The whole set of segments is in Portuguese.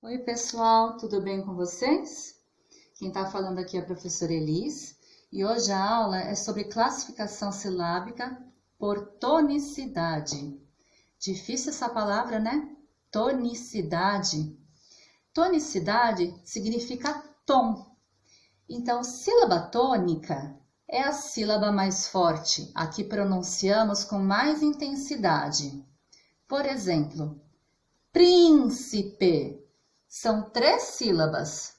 Oi, pessoal, tudo bem com vocês? Quem está falando aqui é a professora Elis e hoje a aula é sobre classificação silábica por tonicidade. Difícil essa palavra, né? Tonicidade. Tonicidade significa tom. Então, sílaba tônica é a sílaba mais forte, a que pronunciamos com mais intensidade. Por exemplo, príncipe. São 3 sílabas,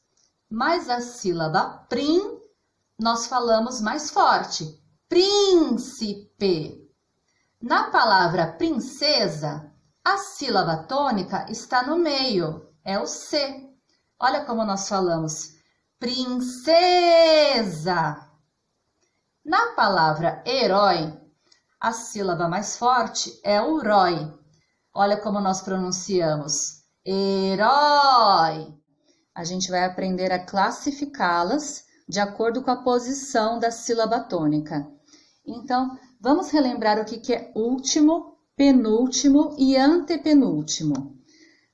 mas a sílaba prim nós falamos mais forte. Príncipe. Na palavra princesa, a sílaba tônica está no meio, é o C. Olha como nós falamos. Princesa. Na palavra herói, a sílaba mais forte é o rói. Olha como nós pronunciamos. Herói. A gente vai aprender a classificá-las de acordo com a posição da sílaba tônica. Então, vamos relembrar o que é último, penúltimo e antepenúltimo.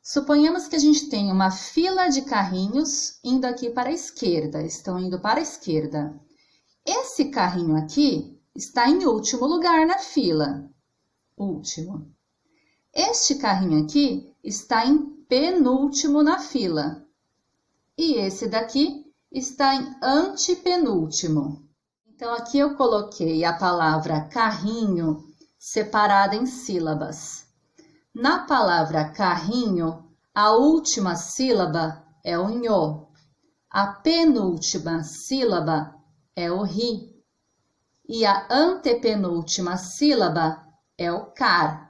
Suponhamos que a gente tem uma fila de carrinhos indo aqui para a esquerda, estão indo para a esquerda. Esse carrinho aqui está em último lugar na fila. Último. Este carrinho aqui está em penúltimo na fila. E esse daqui está em antepenúltimo. Então, aqui eu coloquei a palavra carrinho separada em sílabas. Na palavra carrinho, a última sílaba é o nho. A penúltima sílaba é o ri. E a antepenúltima sílaba é o car.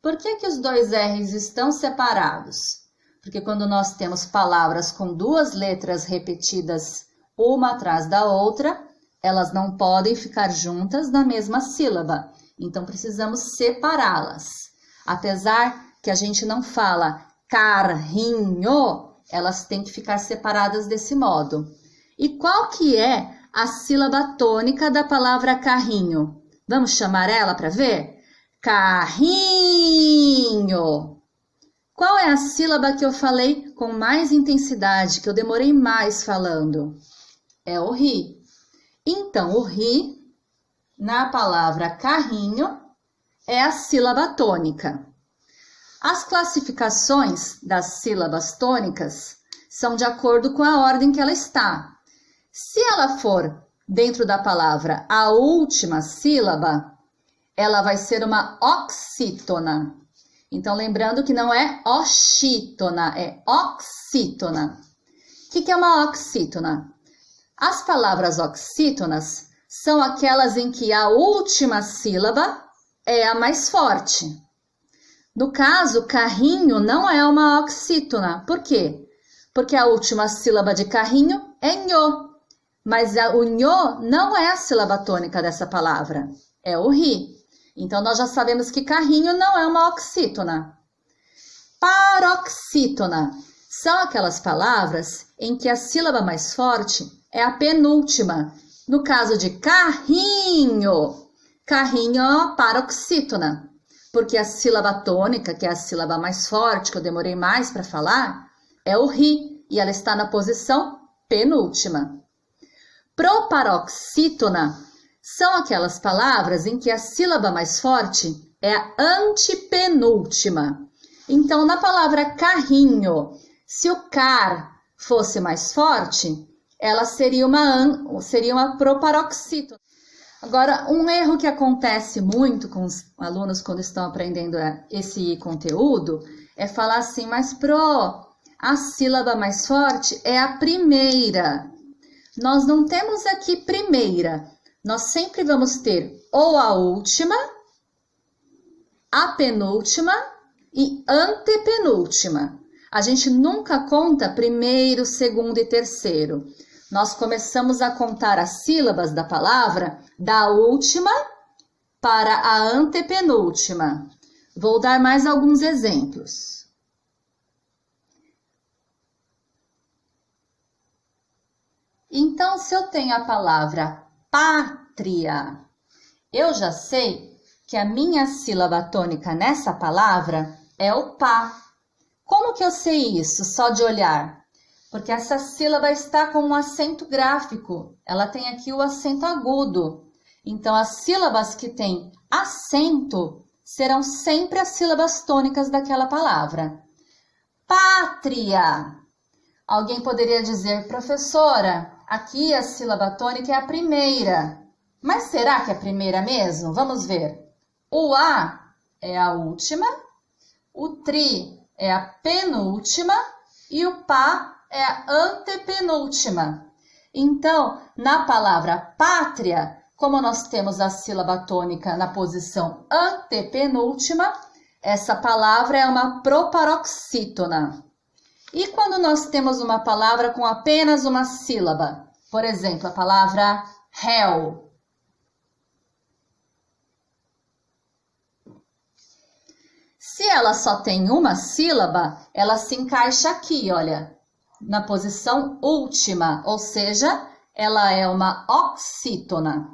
Por que os dois R's estão separados? Porque quando nós temos palavras com 2 letras repetidas uma atrás da outra, elas não podem ficar juntas na mesma sílaba. Então, precisamos separá-las. Apesar que a gente não fala carrinho, elas têm que ficar separadas desse modo. E qual que é a sílaba tônica da palavra carrinho? Vamos chamar ela para ver? Carrinho. Qual é a sílaba que eu falei com mais intensidade, que eu demorei mais falando? É o ri. Então, o ri, na palavra carrinho, é a sílaba tônica. As classificações das sílabas tônicas são de acordo com a ordem que ela está. Se ela for dentro da palavra a última sílaba, ela vai ser uma oxítona. Então, lembrando que não é oxítona, é oxítona. O que é uma oxítona? As palavras oxítonas são aquelas em que a última sílaba é a mais forte. No caso, carrinho não é uma oxítona. Por quê? Porque a última sílaba de carrinho é nho. Mas o nho não é a sílaba tônica dessa palavra, é o ri. Então, nós já sabemos que carrinho não é uma oxítona. Paroxítona são aquelas palavras em que a sílaba mais forte é a penúltima. No caso de carrinho, carrinho é uma paroxítona, porque a sílaba tônica, que é a sílaba mais forte, que eu demorei mais para falar, é o ri, e ela está na posição penúltima. Proparoxítona são aquelas palavras em que a sílaba mais forte é a antepenúltima. Então, na palavra carrinho, se o car fosse mais forte, ela seria uma proparoxítona. Agora, um erro que acontece muito com os alunos quando estão aprendendo esse conteúdo é falar assim, mas a sílaba mais forte é a primeira. Nós não temos aqui primeira. Nós sempre vamos ter ou a última, a penúltima e antepenúltima. A gente nunca conta primeiro, segundo e terceiro. Nós começamos a contar as sílabas da palavra da última para a antepenúltima. Vou dar mais alguns exemplos. Então, se eu tenho a palavra pátria, eu já sei que a minha sílaba tônica nessa palavra é o pá. Como que eu sei isso, só de olhar? Porque essa sílaba está com um acento gráfico. Ela tem aqui o acento agudo. Então, as sílabas que têm acento serão sempre as sílabas tônicas daquela palavra. Pátria. Alguém poderia dizer, professora, aqui a sílaba tônica é a primeira. Mas será que é a primeira mesmo? Vamos ver. O A é a última, o TRI é a penúltima e o PA é a antepenúltima. Então, na palavra pátria, como nós temos a sílaba tônica na posição antepenúltima, essa palavra é uma proparoxítona. E quando nós temos uma palavra com apenas uma sílaba? Por exemplo, a palavra réu. Se ela só tem uma sílaba, ela se encaixa aqui, olha, na posição última, ou seja, ela é uma oxítona.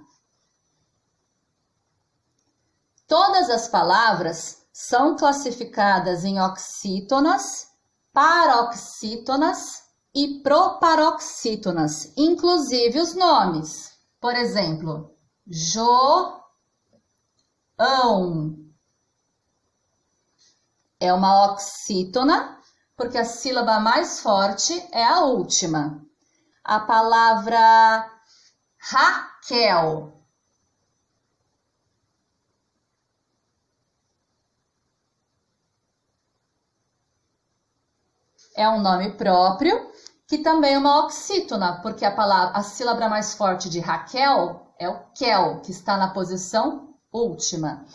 Todas as palavras são classificadas em oxítonas, paroxítonas e proparoxítonas, inclusive os nomes. Por exemplo, João é uma oxítona, porque a sílaba mais forte é a última. A palavra Raquel é um nome próprio, que também é uma oxítona, porque a sílaba mais forte de Raquel é o quel, que está na posição última.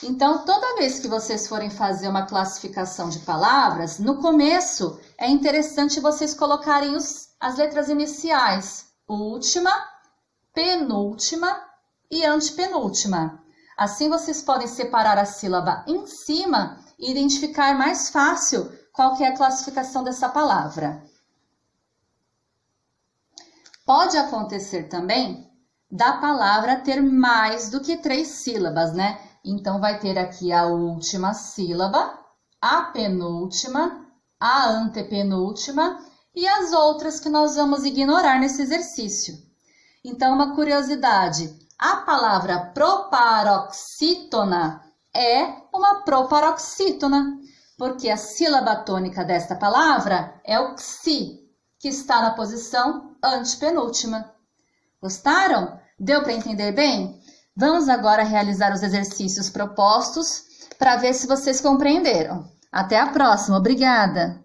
Então, toda vez que vocês forem fazer uma classificação de palavras, no começo é interessante vocês colocarem as letras iniciais, última, penúltima e antepenúltima. Assim vocês podem separar a sílaba em cima e identificar mais fácil qual que é a classificação dessa palavra. Pode acontecer também da palavra ter mais do que 3 sílabas, né? Então, vai ter aqui a última sílaba, a penúltima, a antepenúltima e as outras que nós vamos ignorar nesse exercício. Então, uma curiosidade, a palavra proparoxítona é uma proparoxítona, porque a sílaba tônica desta palavra é o xi, que está na posição antepenúltima. Gostaram? Deu para entender bem? Vamos agora realizar os exercícios propostos para ver se vocês compreenderam. Até a próxima. Obrigada!